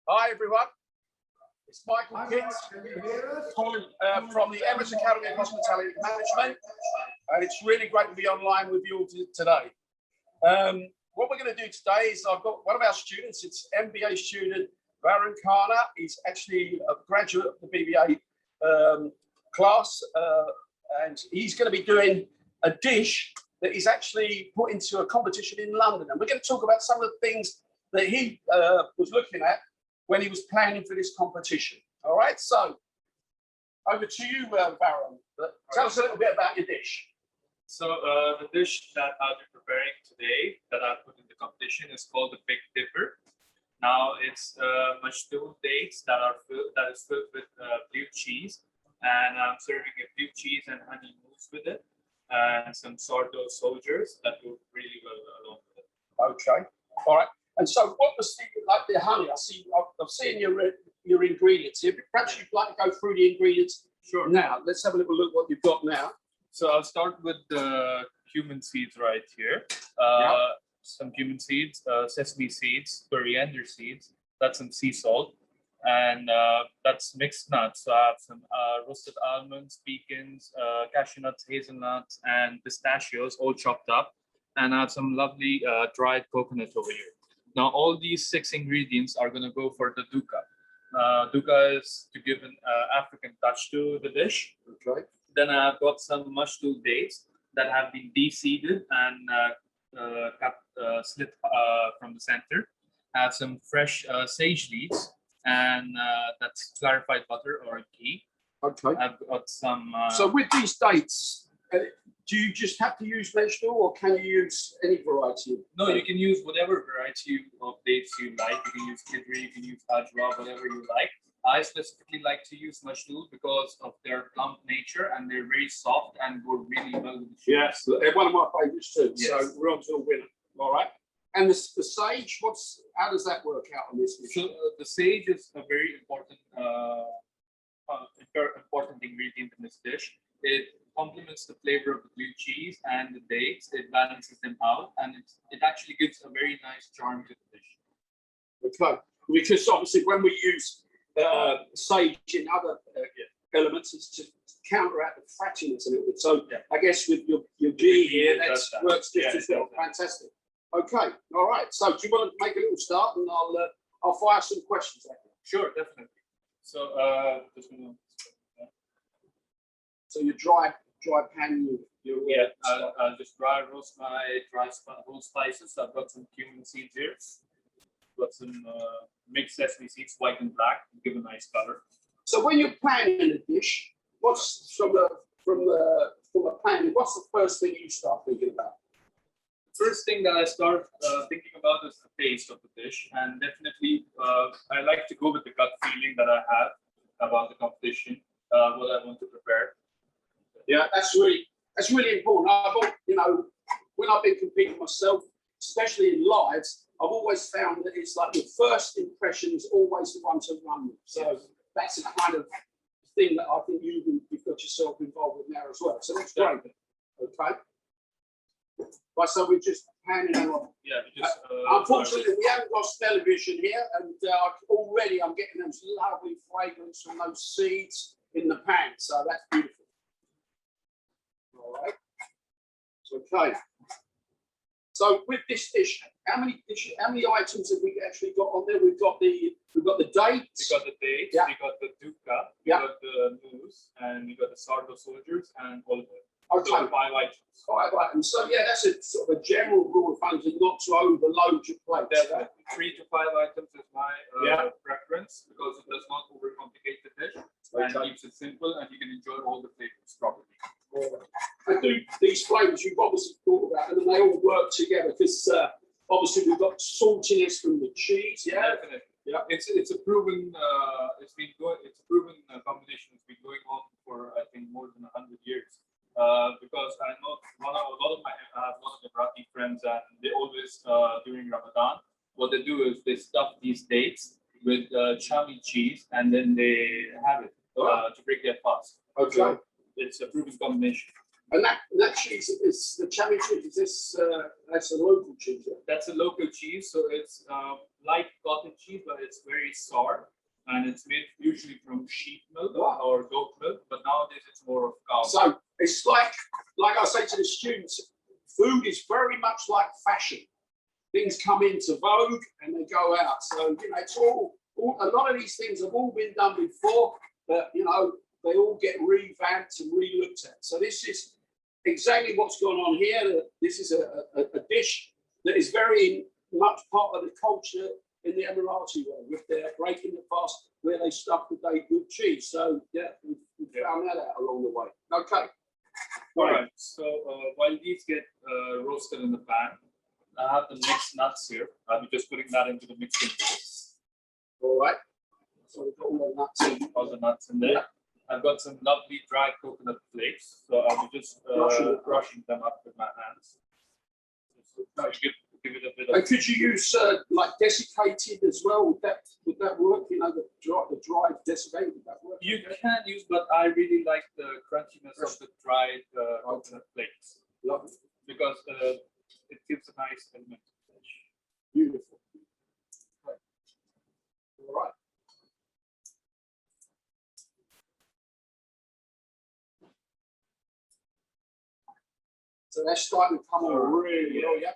Hi everyone, it's Michael Pitts calling from the Emirates Academy of Hospitality Management, and it's really great to be online with you all today. What we're going to do today is I've got one of our students, it's MBA student Varun Khanna. He's actually a graduate of the BBA class, and he's going to be doing a dish that he's actually put into a competition in London, and we're going to talk about some of the things that he was looking at when he was planning for this competition. All right, so over to you, Varun. Tell us a little bit about your dish. So the dish that I'll be preparing today that I put in the competition is called the Big Dipper. Now it's mashed-potato dates that is filled with blue cheese, and I'm serving a blue cheese and honey mousse with it, and some sourdough soldiers that go really well along with it. Okay, all right. And so, what was the honey? I've seen your ingredients here. Perhaps you'd like to go through the ingredients. Sure. Now, let's have a little look what you've got now. So I'll start with the cumin seeds right here. Some cumin seeds, sesame seeds, coriander seeds. That's some sea salt, and that's mixed nuts. So I have some roasted almonds, pecans, cashew nuts, hazelnuts, and pistachios all chopped up, and I have some lovely dried coconut over here. Now, all these 6 ingredients are going to go for the dukkha. Dukkha is to give an African touch to the dish. Okay. Then I've got some mashed-potato dates that have been de-seeded and slit from the center. I have some fresh sage leaves, and that's clarified butter or ghee. Okay. I've got some... so with these dates, do you just have to use vegetable, or can you use any variety? No, you can use whatever variety of dates you like. You can use kidri, you can use ajwa, whatever you like. I specifically like to use mashdul because of their plump nature, and they're very soft and go really well with the cheese. Yes, they're one of my favourites too. Yes. So we're on to a winner. All right. And the sage, how does that work out on this dish? So the sage is a very important ingredient in this dish. It complements the flavor of the blue cheese and the dates. It balances them out, and it actually gives a very nice charm to the dish. Okay. Because obviously when we use sage in other elements, it's to counteract the fattiness a little bit. So I guess with your ghee here, that works just as well. Fantastic. Okay, all right. So do you want to make a little start, and I'll fire some questions at you? Sure, definitely. So so your dry pan, I'll just dry roast my whole spices. So I've got some cumin seeds here. Got some mixed sesame seeds, white and black, to give a nice color. So when you're planning a dish, what's from a planning? What's the first thing you start thinking about? First thing that I start thinking about is the taste of the dish, and definitely I like to go with the gut feeling that I have about the competition, what I want to prepare. Yeah, that's really important. When I've been competing myself, especially in lives, I've always found that it's like the first impression is always the one to run with. So that's the kind of thing that I think you've got yourself involved with now as well. So that's great. Okay. Right, so we're just panning on. Yeah, we just. Unfortunately, we haven't got television here, and already I'm getting those lovely fragrance from those seeds in the pan. So that's beautiful. All right. Okay. So with this dish, how many items have we actually got on there? We've got the dates. We got the dates. Yeah. We got the dukkha. Yeah. We got the mousse, and we got the sourdough soldiers and olive oil. Okay. So 5 items. 5 items. So yeah, that's a sort of a general rule of thumb, not to overload your plate. Definitely. 3 to 5 items is my preference, because it does not overcomplicate the dish and keeps it simple, and you can enjoy all the flavors properly. I do these flavours you've obviously thought about, and then they all work together, because obviously we've got saltiness from the cheese. Yeah, definitely. Yeah, it's a proven it's a proven combination. It's been going on for I think more than 100 years. Because I know a lot of my Emirati friends, and they always during Ramadan, what they do is they stuff these dates with chami cheese, and then they have it to break their fast. Okay. So it's a proven combination. And that cheese is the cherry cheese. Is this that's a local cheese? Yeah? That's a local cheese, so it's like cottage cheese, but it's very sour, and it's made usually from sheep milk or goat milk. But nowadays it's more of cow. So it's like I say to the students, food is very much like fashion. Things come into vogue and they go out. So it's all a lot of these things have all been done before, but they all get revamped and re-looked at. So this is exactly what's going on here. This is a dish that is very much part of the culture in the Emirati world, with their breaking the fast, where they stuff the date with cheese. So yeah, we found that out along the way. Okay. All right. So while these get roasted in the pan, I have the mixed nuts here. I'll be just putting that into the mixing bowl. All right. So we've got all the nuts in. All the nuts in there. Yeah. I've got some lovely dried coconut flakes, so I'll be just brushing them up with my hands. Give it a bit of. And could you use like desiccated as well? Would that work? The dried desiccated, would that work? You can use, but I really like the crunchiness of the dried coconut flakes. Lovely. Because it gives a nice element to the dish. Beautiful. Okay. All right. So they're starting to come on really well, yeah.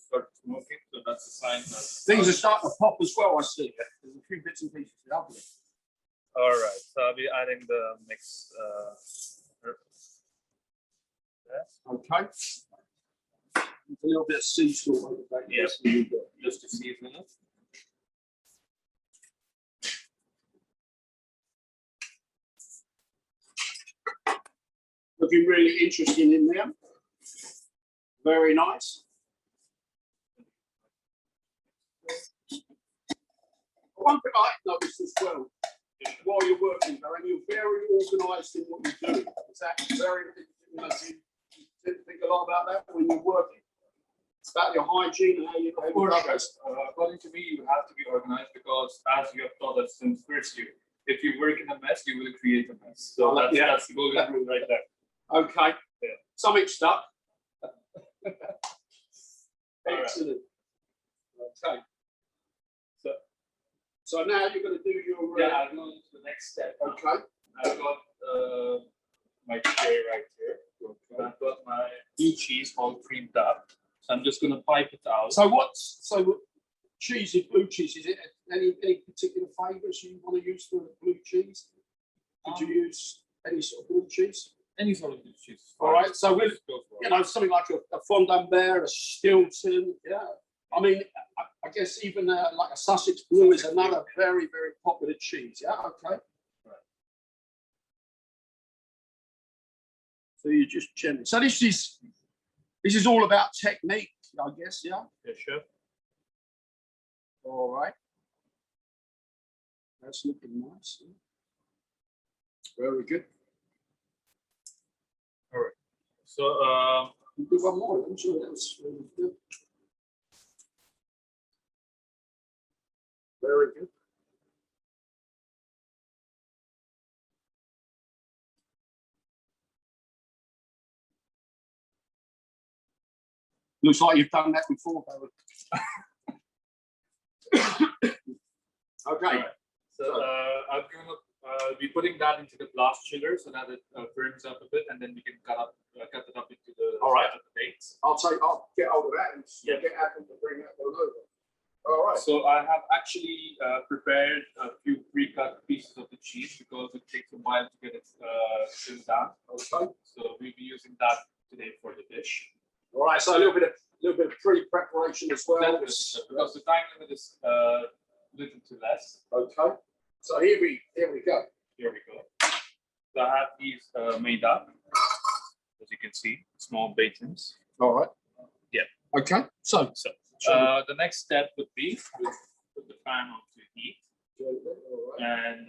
Start smoking, so that's a sign that things are starting to pop as well. I see. There's a few bits and pieces. Lovely. All right, so I'll be adding the mix. Okay. A little bit of sea salt. Yes, just to season it. Looking really interesting in there. Very nice. One thing I noticed as well, while you're working, Darren, you're very organised in what you do. Is that very, do you think a lot about that when you're working? About your hygiene and how you according to me, you have to be organized because, as you have taught us since first year, if you work in a mess, you will create a mess. So that's the golden rule right there. Okay. Yeah. Something stuck. Excellent. Okay. So now you're going to do your. I'm going to the next step. Okay. I've got my tray right here. Okay. I've got my blue cheese all creamed up. So I'm just going to pipe it out. So cheese is blue cheese? Is it any particular flavours you want to use for blue cheese? Could you use any sort of blue cheese? Any sort of blue cheese. All right. So with something like a Fondambert, a Stilton, yeah. I mean, I guess even like a Sussex Blue is another very, very popular cheese. Yeah. Okay. Right. So you just gently. So this is all about technique, I guess. Yeah. Yeah, sure. All right. That's looking nice. Very good. All right. So we'll do one more. I'm sure that's really good. Very good. Looks like you've done that before, David. Okay. Right. So I'm going to be putting that into the blast chiller so that it firms up a bit, and then we can cut it up into the dates. I'll get hold of that and get Adam to bring that one over. All right. So I have actually prepared a few pre-cut pieces of the cheese because it takes a while to get it trimmed down. Okay. So we'll be using that today for the dish. All right. So a little bit of pre-preparation as well. Because the time limit is little to less. Okay. So here we go. Here we go. So I have these made up, as you can see, small batons. All right. Yeah. Okay. So the next step would be to put the pan on to heat, and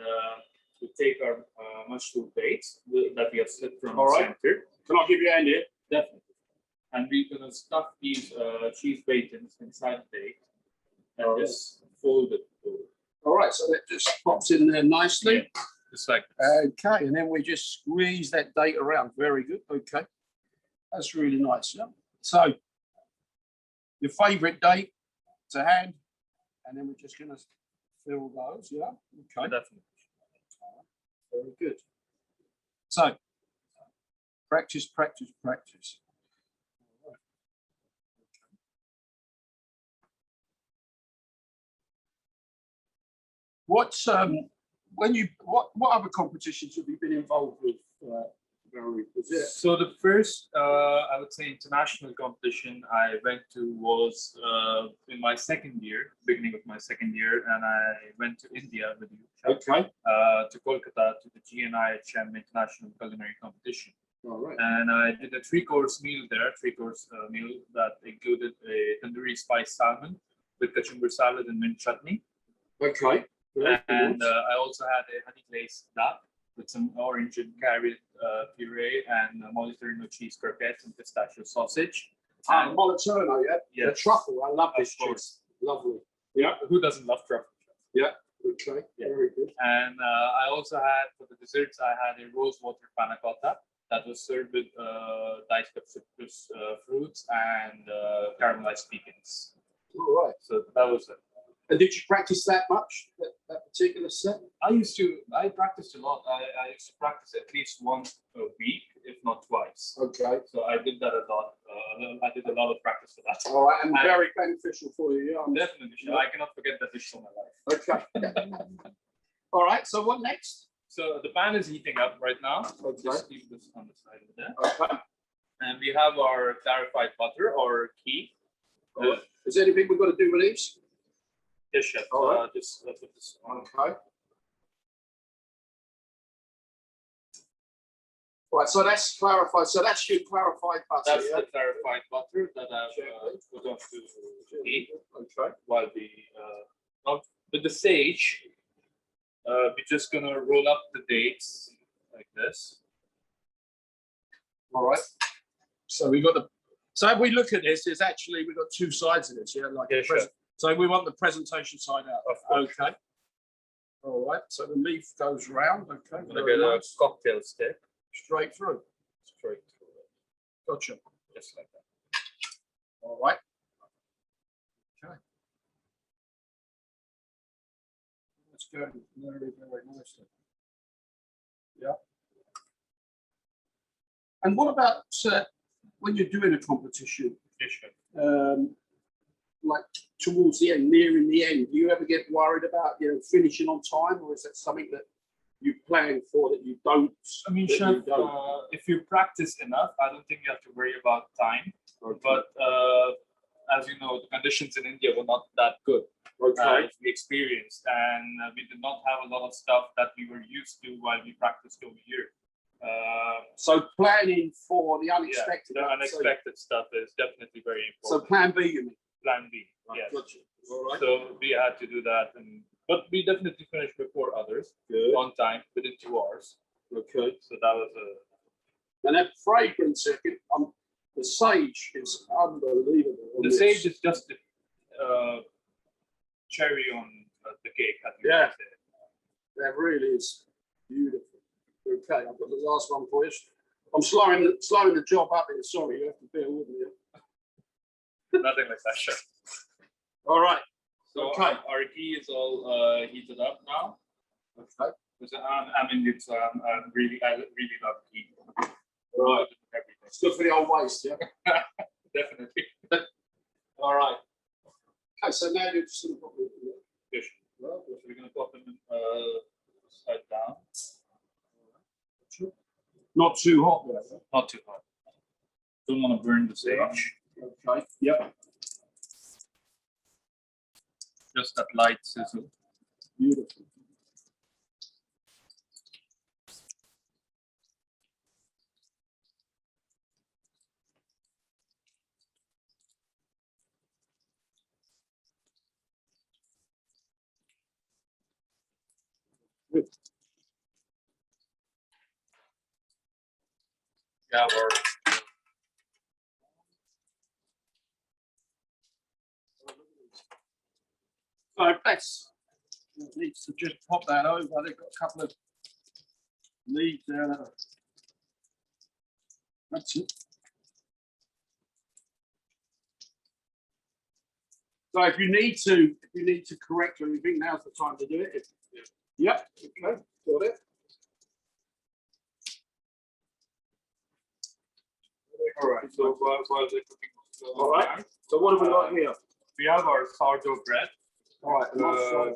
we take our mushroom plates that we have slit from the center. Can I give you a hand here? Definitely. And we're gonna stuff these cheese batons inside the plate and just fold it over. All right, so that just pops in there nicely. Yeah, just like this. Okay, and then we just squeeze that date around. Very good. Okay. That's really nice. Yeah. So, your favourite date to hand, and then we're just going to fill those. Yeah. Okay. Definitely. Very good. So, practice, practice, practice. What's what other competitions have you been involved with? So the first, I would say, international competition I went to was in my second year, beginning of my second year, and I went to India with you. Okay. To Kolkata to the EAHM International Culinary Competition. All right. And I did a three-course meal there, meal that included a tandoori spice salmon with kachumber salad and mint chutney. Okay. And I also had a honey glazed duck with some orange and carrot puree and Moliterno cheese croquettes and pistachio sausage. And Moliterno, yeah? Yes. The truffle, I love this Of cheese. Lovely. Yeah, who doesn't love truffle? Yeah. Okay. Yeah. Very good. And I also had, for the desserts, I had a rose water panna cotta that was served with diced up citrus fruits and caramelized pecans. All right. So that was it. And did you practice that much, that particular set? I practiced a lot. I used to practice at least once a week, if not twice. Okay. So I did that a lot. I did a lot of practice for that. All right, and very beneficial for you. Yeah, definitely. Sure. I cannot forget that dish for my life. Okay. All right, so what next? So the pan is heating up right now. Okay. Just leave this on the side of there. Okay. And we have our clarified butter or ghee. Is there anything we've got to do with these? Yes, chef. All right. Just put this on. Okay. Right, so that's clarified. So that's your clarified butter. That's yeah? the clarified butter that I've put onto ghee. Okay. While the now with the sage, we're just gonna roll up the dates like this. All right. So we got the. So if we look at this, it's actually we've got two sides of this. Yeah, like Yeah, sure. So we want the presentation side out. Of course. Okay. All right. So the leaf goes round. Okay. I'm gonna get a cocktail stick straight through. straight through it, Gotcha. just like that. All right. Okay. That's good. Very, very nicely. Yeah. And what about when you're doing a competition? Yeah, sure. Like towards the end, nearing the end, do you ever get worried about finishing on time, or is that something that you plan for that you don't? I mean, chef, if you practice enough, I don't think you have to worry about time. Okay. But as you know, the conditions in India were not that good. Okay. As we experienced, and we did not have a lot of stuff that we were used to while we practiced over here. So planning for the unexpected. Yeah, the unexpected stuff is definitely very important. So plan B, you mean? Plan B. Right, Yes. gotcha. All right. So we had to do that, but we definitely finished before others. Good. On time, within 2 hours. Okay. So that was a. And that fragrance, the sage is unbelievable. The sage is just the cherry on the cake. Yeah. That really is beautiful. Okay, I've got the last one for you. I'm slowing the job up here. Sorry, you have to bear with me. Nothing like that, sure. All right. So okay. Our ghee is all heated up now. Okay. Because I'm Indian, so I really love ghee. Right. Everything. It's good for the old waist, yeah. Definitely. All right. Okay, so now you're just going to put them in Yes. Well, so we're going to put them side down. Not too hot, though. Not too hot. Don't want to burn the sage. Okay. Yep. Just that light sizzle. Beautiful. Good. Yeah, So that's needs to just pop that over. They've got a couple of leaves there. That's it. So if you need to correct anything, now's the time to do it. Yep. Okay. Got it. All right. So while the cooking is All right. So what have we got here? We have our sourdough bread. All right.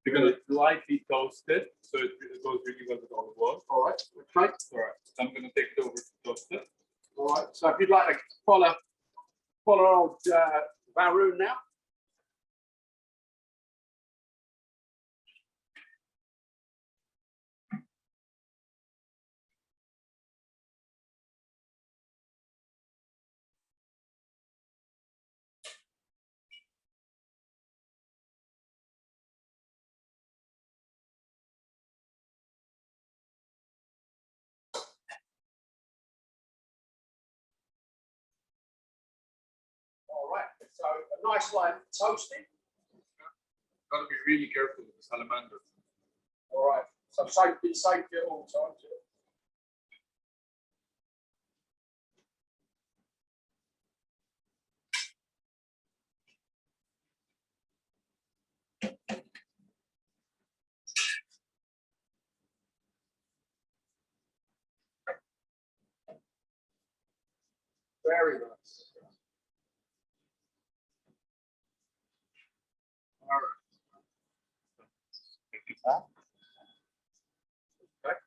We're gonna lightly toast it, so it goes really well with olive oil. All right. Okay. All right. So I'm gonna take it over to toast it. All right. So if you'd like to follow old Varun now. All right. So a nice line toasting. Gotta be really careful with the salamander. All right. So safety at all times. Yeah. Very nice. All right. Okay.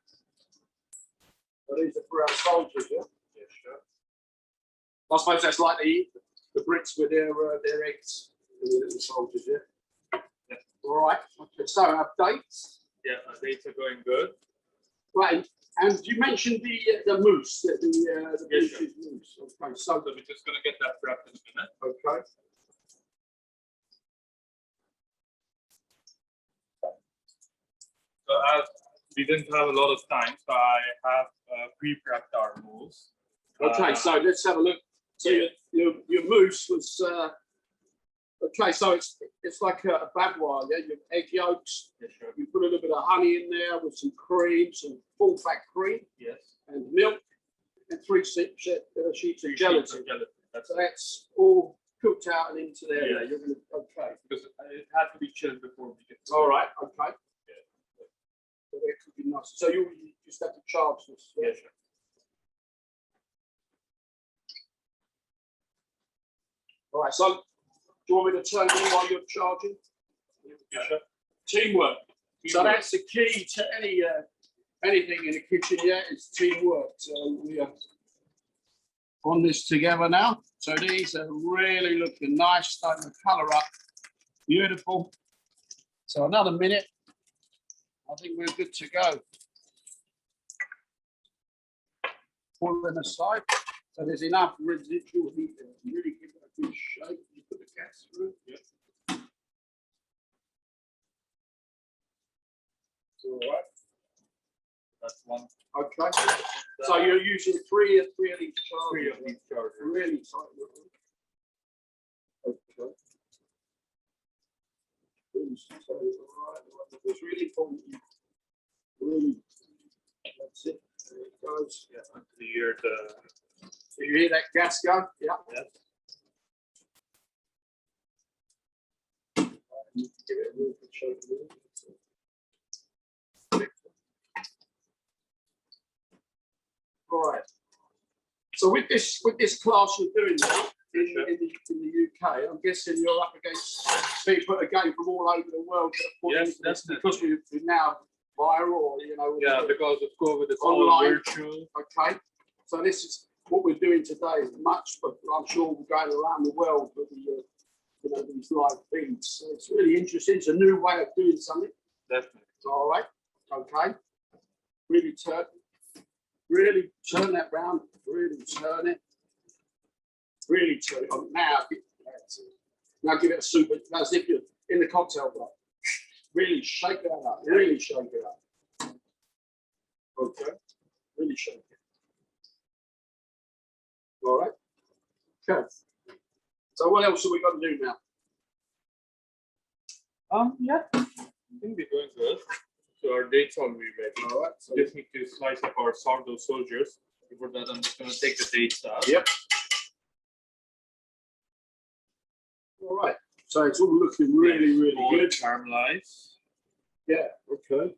So these are for our soldiers, yeah? Yeah, sure. I suppose that's like the Brits with their eggs, the little soldiers, yeah? Yeah. All right. Okay. So updates. Yeah, dates are going good. Right. And you mentioned the mousse, the Yes, sure. mousse. Okay. So So we're just gonna get that wrapped in a minute. okay. So as we didn't have a lot of time, so I have pre-prepped our mousse. Okay, so let's have a look. So your mousse was okay. So it's like a bavois, yeah. You have egg yolks. Yeah, sure. You put a little bit of honey in there with some cream, some full fat cream, Yes. and milk, and three sheets of gelatin. That's So that's all cooked out and into there. Yeah. Now. You're gonna okay. because it had to be chilled before we get. All right. Okay. Yeah. So they're cooking nice. So you just have to charge this. Yeah, sure. All right. So do you want me to turn in while you're charging? Yeah, sure. Teamwork. So that's the key to anything in the kitchen. Yeah, it's teamwork. So we are on this together now. So these are really looking nice, starting to colour up. Beautiful. So another minute. I think we're good to go. Pull them aside. So there's enough residual heat there to really give it a good shape. You put the gas through. Yep. All right. That's one. Okay. So you're using three of these chargers. Three of these chargers. Really tight. Okay. It's really important. Really, that's it. There it goes. Yeah, until you hear the. So you hear that gas go? Yeah. Yes. Give it a little bit shape. All right. So with this class you're doing now in the UK, I'm guessing you're up against people again from all over the world. Yes, definitely. Because we're now viral, you know. Yeah, because of COVID, it's online. all virtual. Okay. So this is what we're doing today. Is much, but I'm sure we're going around the world with the these live feeds. So it's really interesting. It's a new way of doing something. Definitely. All right. Okay. Really turn that round. Really turn it. Really turn it on. Now give it a super, as if you're in the cocktail bar. Really shake that up. Really shake it up. Okay. Really shake it. All right. Okay. So what else have we got to do now? Yeah. I think we're doing good. So our date's already ready. All right. So Just need to slice up our sourdough soldiers. Before that, I'm just going to take the dates out. yep. All right. So it's all looking really, really all good. caramelized. Yeah, okay.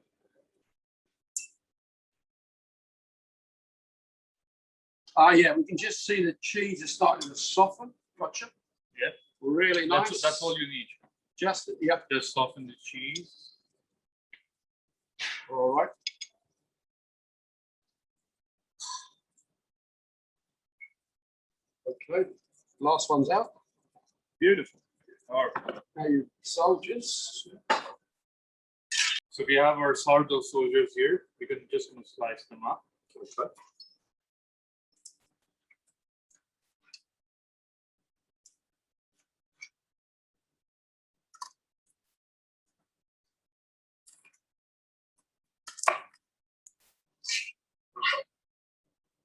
Ah, yeah, we can just see the cheese is starting to soften. Gotcha. Yeah. Really nice. That's all you need. Just, yep. Just soften the cheese. All right. Okay. Last one's out. Beautiful. All right. Now you soldiers. So we have our sourdough soldiers here. We're just going to slice them up. Okay.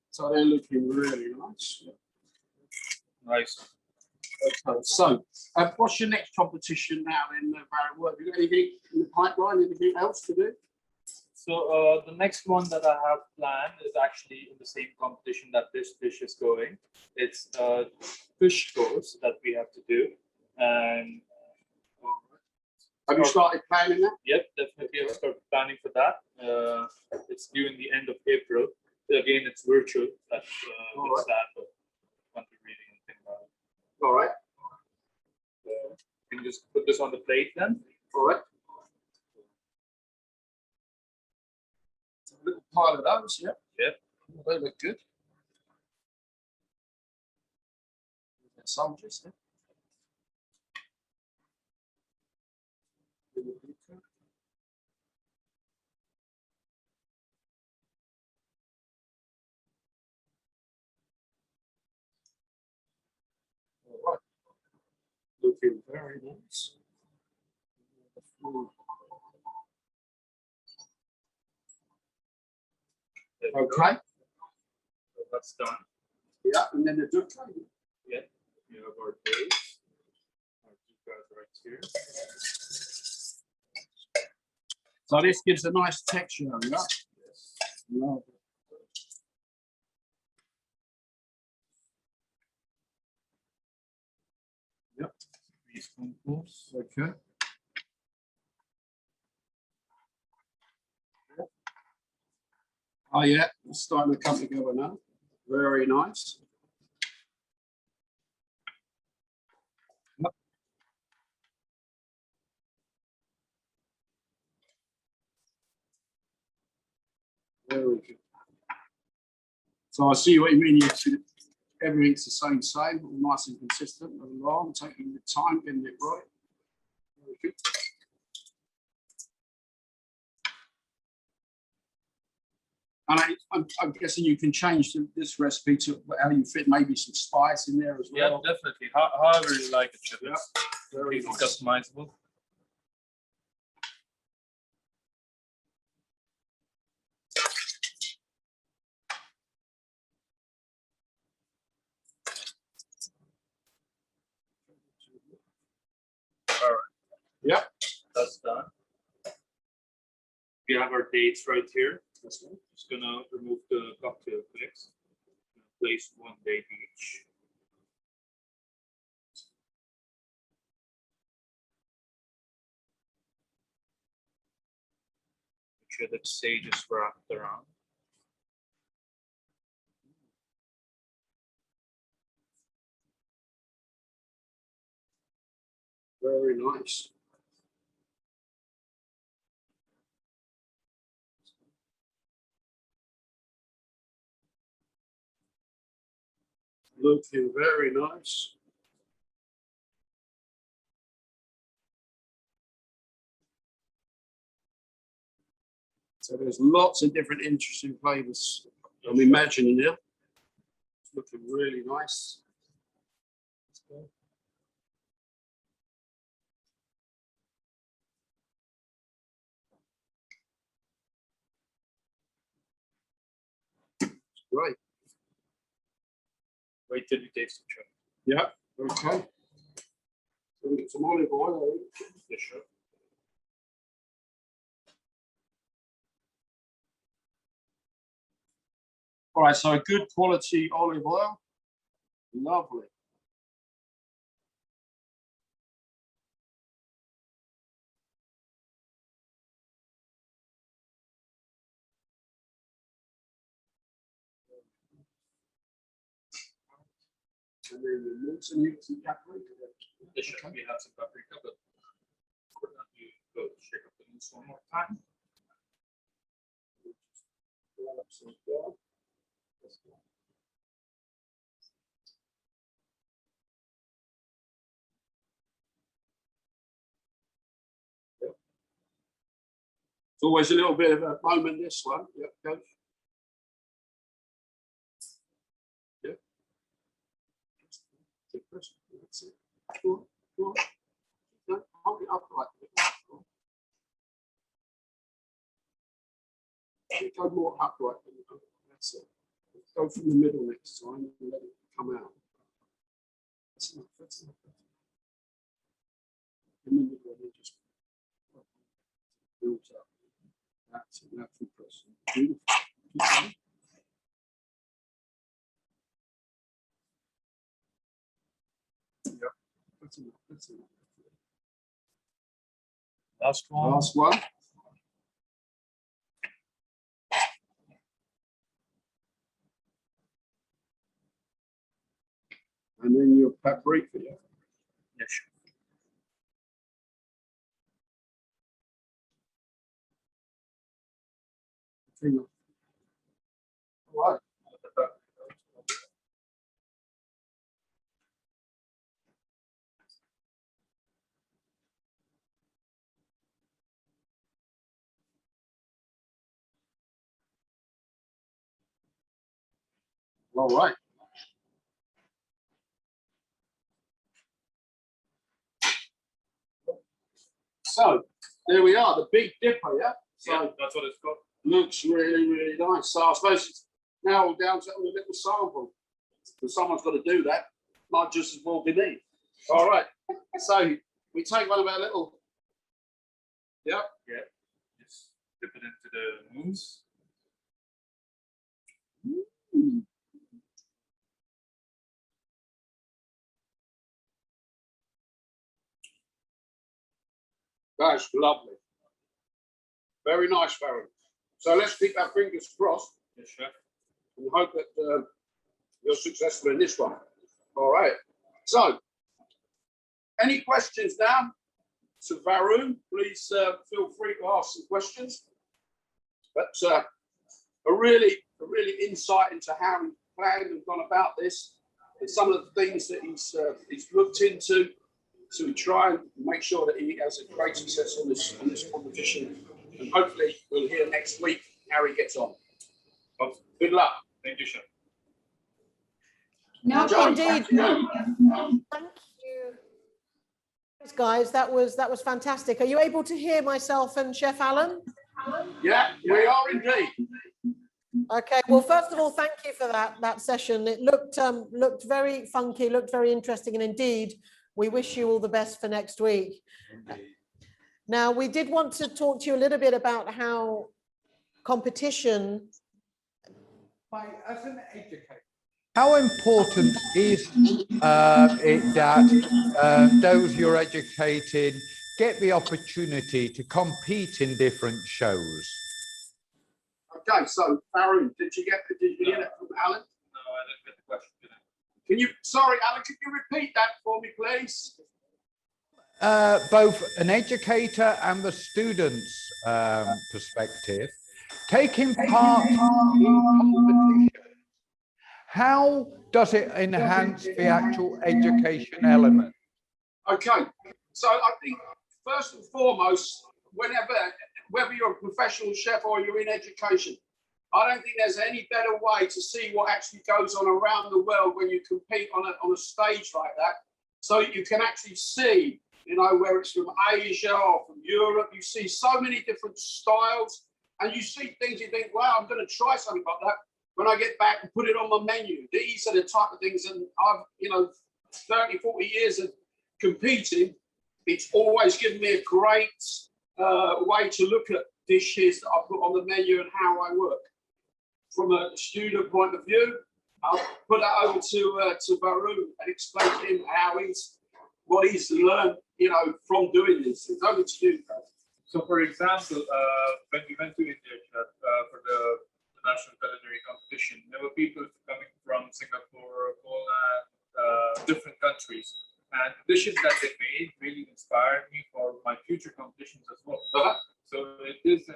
So they're looking really nice. Nice. Okay. So, what's your next competition now then, Barry? What, have you got anything in the pipeline? Anything else to do? So the next one that I have planned is actually in the same competition that this dish is going. It's fish course that we have to do. And have you started planning that? Yep, definitely. I've started planning for that. It's due in the end of April. Again, it's virtual. That's sad, but I can't be reading anything about it. All right. You can just put this on the plate then. All right. A little pile of those, yeah. Yep. They look good. Soldiers, yeah. All right. Looking very nice. Okay. So that's done. Yeah, and then the dukkha. Yeah. You have our base. Our dukkha right here. So this gives a nice texture, yeah? Yes. Lovely. Yep. 3 spoonfuls. Okay. Oh yeah, it's starting to come together now. Very nice. Yep. Very good. So I see what you mean. Everything's the same, all nice and consistent, and long, taking the time, getting it right. Very good. And I'm guessing you can change this recipe to how you fit, maybe some spice in there as well. Yeah, definitely. However you like it, Chef. Yeah, It's very easily nice. customizable. All right. Yep. That's done. We have our dates right here. That's good. Just gonna remove the cocktail mix. Place 1 date each. Make sure that sage is wrapped around. Very nice. Looking very nice. So there's lots of different interesting flavors I'm imagining now. It's looking really nice. Great. Wait till you taste the chip. Yeah, okay. So we get some olive oil. Yeah, sure. All right, so a good quality olive oil. Lovely. And then the mince and you some paprika. Okay. We have some paprika, but we're going to go shake up the mince one more time. It's always a little bit of a moment, this one. Yep, coach. Yep. That's it. Go on, go on. No, hold it upright. Go more upright. That's it. Go from the middle next time and let it come out. That's enough. That's enough. In the middle, they just build up. That's it. That's impressive. Beautiful. Keep going. Yep. That's enough. That's enough. Last one. Last one. And then your paprika. Yeah. Yes. All right. All right. So there we are, the Big Dipper, yeah? So Yeah, that's what it's called. looks really, really nice. So I suppose it's now all down to a little sample. Because someone's got to do that, might just as well be me. All right. So we take one of our little, yeah. Yeah. Just dip it into the mousse. Mm. That's lovely. Very nice, Farron. So let's keep our fingers crossed. Yes, chef. And hope that you're successful in this one. All right. So, any questions now to Varun? Please feel free to ask some questions. But a really insight into how he planned and gone about this, and some of the things that he's looked into to try and make sure that he has a great success on this competition. And hopefully we'll hear next week how he gets on. Good luck. Thank you, chef. No, Joe, indeed. Thank you, guys. That was fantastic. Are you able to hear myself and Chef Alan? Yeah, we are indeed. Okay. Well, first of all, thank you for that session. It looked very funky, looked very interesting, and indeed, we wish you all the best for next week. Now, we did want to talk to you a little bit about how competition. As an educator, how important is it that those you're educating get the opportunity to compete in different shows? Okay, so Farron, did you hear that from Alan? No, I didn't get the question. Sorry, Alan, could you repeat that for me, please? Both an educator and the student's perspective, taking part in competition, how does it enhance the actual education element? Okay, so I think first and foremost, whether you're a professional chef or you're in education, I don't think there's any better way to see what actually goes on around the world when you compete on a stage like that. So you can actually see, where it's from Asia or from Europe, you see so many different styles, and you see things you think, wow, I'm going to try something like that when I get back and put it on my menu. These are the type of things, and I've, 30, 40 years of competing, it's always given me a great way to look at dishes that I put on the menu and how I work. From a student point of view, I'll put that over to Varun and explain to him what he's learned, from doing this. It's over to you, guys. So, for example, when we went to India for the national culinary competition, there were people coming from Singapore, Poland, different countries. And the dishes that they made really inspired me for my future competitions as well. So it is an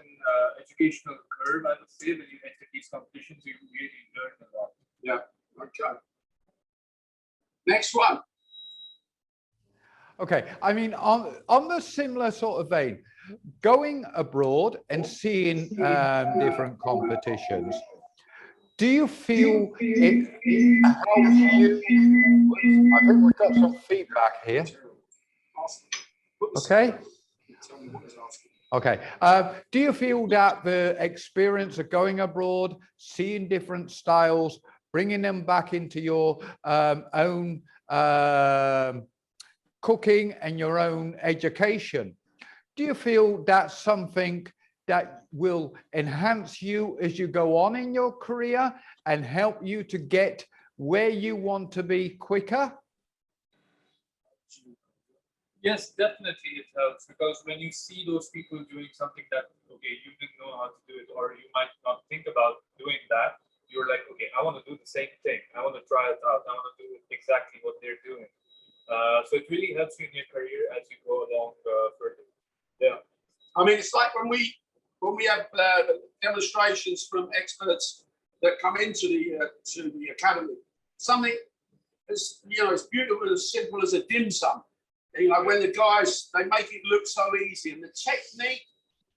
educational curve, I would say. When you enter these competitions, you really learn a lot. Yeah. Okay. Next one. Okay, I mean, on the similar sort of vein, going abroad and seeing different competitions, do you feel it helps you? I think we've got some feedback here. Okay. Okay. Do you feel that the experience of going abroad, seeing different styles, bringing them back into your own cooking and your own education, do you feel that's something that will enhance you as you go on in your career and help you to get where you want to be quicker? Yes, definitely it helps, because when you see those people doing something that, okay, you didn't know how to do it, or you might not think about doing that, you're like, okay, I want to do the same thing. I want to try it out. I want to do exactly what they're doing. So it really helps you in your career as you go along further. Yeah. I mean, it's like when we have demonstrations from experts that come into the academy, something as, you know, as beautiful, as simple as a dim sum. You know, when the guys, they make it look so easy, and the technique,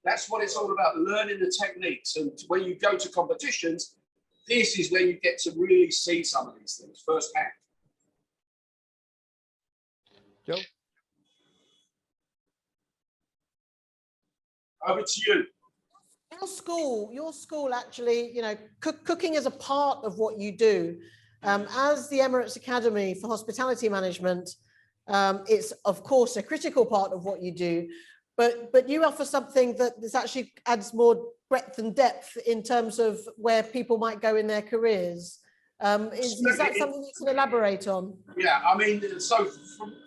that's what it's all about, learning the techniques. And when you go to competitions, this is where you get to really see some of these things firsthand. Joe? Over to you. Your school actually, you know, cooking is a part of what you do. As the Emirates Academy for Hospitality Management, it's of course a critical part of what you do, but you offer something that this actually adds more breadth and depth in terms of where people might go in their careers. Is that something you can elaborate on? Yeah, I mean, so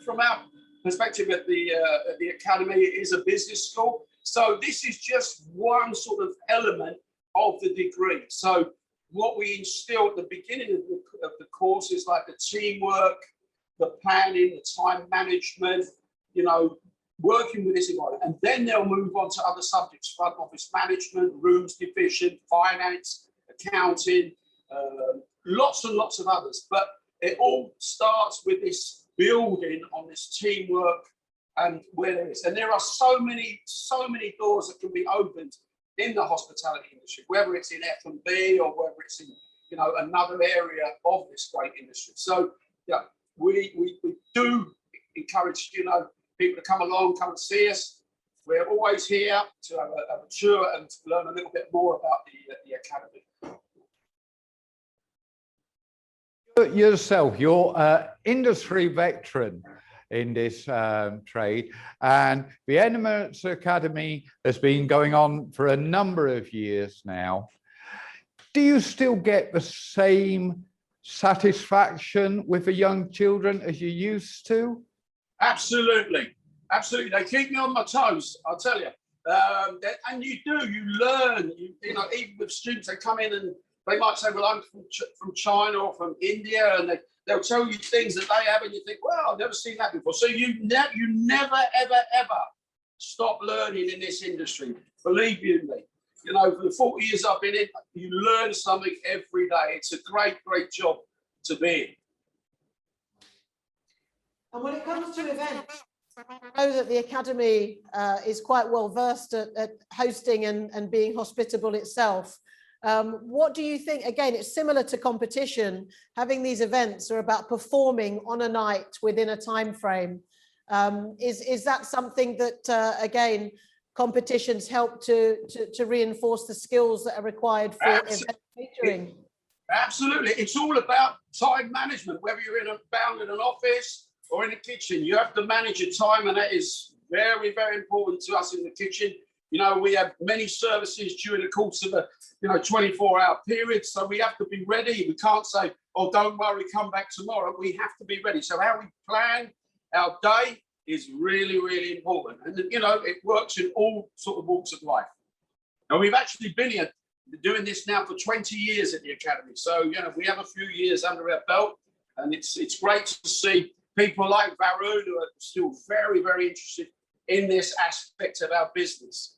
from our perspective at the academy, it is a business school. So this is just one sort of element of the degree. So what we instill at the beginning of the course is like the teamwork, the planning, the time management, you know, working with this environment. And then they'll move on to other subjects: front office management, rooms division, finance, accounting, lots and lots of others. But it all starts with this building on this teamwork and where there is. And there are so many doors that can be opened in the hospitality industry, whether it's in F&B or whether it's in, you know, another area of this great industry. So yeah, we do encourage, you know, people to come along, come and see us. We're always here to have a tour and to learn a little bit more about the academy. Yourself, you're an industry veteran in this trade, and the Emirates Academy has been going on for a number of years now. Do you still get the same satisfaction with the young children as you used to? Absolutely, absolutely. They keep me on my toes, I'll tell you. And you learn. You know, even with students, they come in and they might say, well, I'm from China or from India, and they'll tell you things that they have, and you think, well, I've never seen that before. So you never, ever stop learning in this industry. Believe you me. You know, for the 40 years I've been in, you learn something every day. It's a great job to be in. And when it comes to events, I know that the Academy is quite well versed at hosting and being hospitable itself. What do you think? Again, it's similar to competition. Having these events are about performing on a night within a time frame. Is that something that, again, competitions help to reinforce the skills that are required for event catering? Absolutely. It's all about time management, whether you're bound in an office or in a kitchen. You have to manage your time, and that is very, very important to us in the kitchen. You know, we have many services during the course of a 24-hour period, so we have to be ready. We can't say, oh, don't worry, come back tomorrow. We have to be ready. So how we plan our day is really, really important. And, you know, it works in all sort of walks of life. And we've actually been here doing this now for 20 years at the Academy. So, you know, we have a few years under our belt, And it's great to see people like Varun who are still very, very interested in this aspect of our business.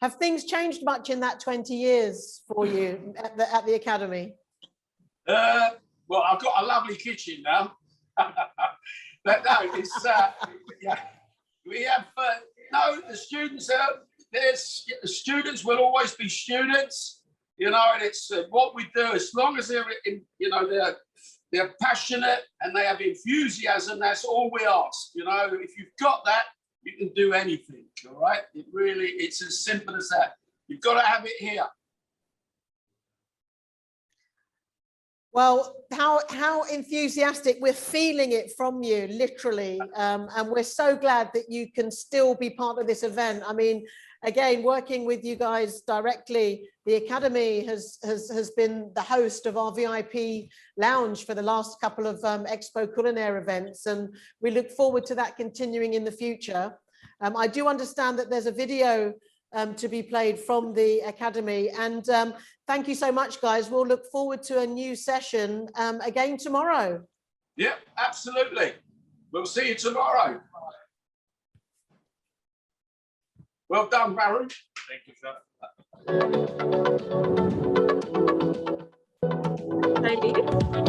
Have things changed much in that 20 years for you at the Academy? Well, I've got a lovely kitchen now. But no, it's, yeah, we have, no, the students, the students will always be students, you know, and it's what we do, as long as they're, you know, they're passionate and they have enthusiasm, that's all we ask. You know, if you've got that, you can do anything, all right? It really, it's as simple as that. You've got to have it here. Well, how enthusiastic, we're feeling it from you, literally, and we're so glad that you can still be part of this event. I mean, again, working with you guys directly, the Academy has been the host of our VIP lounge for the last couple of Expoculinaire events, and we look forward to that continuing in the future. I do understand that there's a video to be played from the Academy, and thank you so much, guys. We'll look forward to a new session again tomorrow. Yeah, absolutely. We'll see you tomorrow. Well done, Baron. Thank you, Chef. I leave?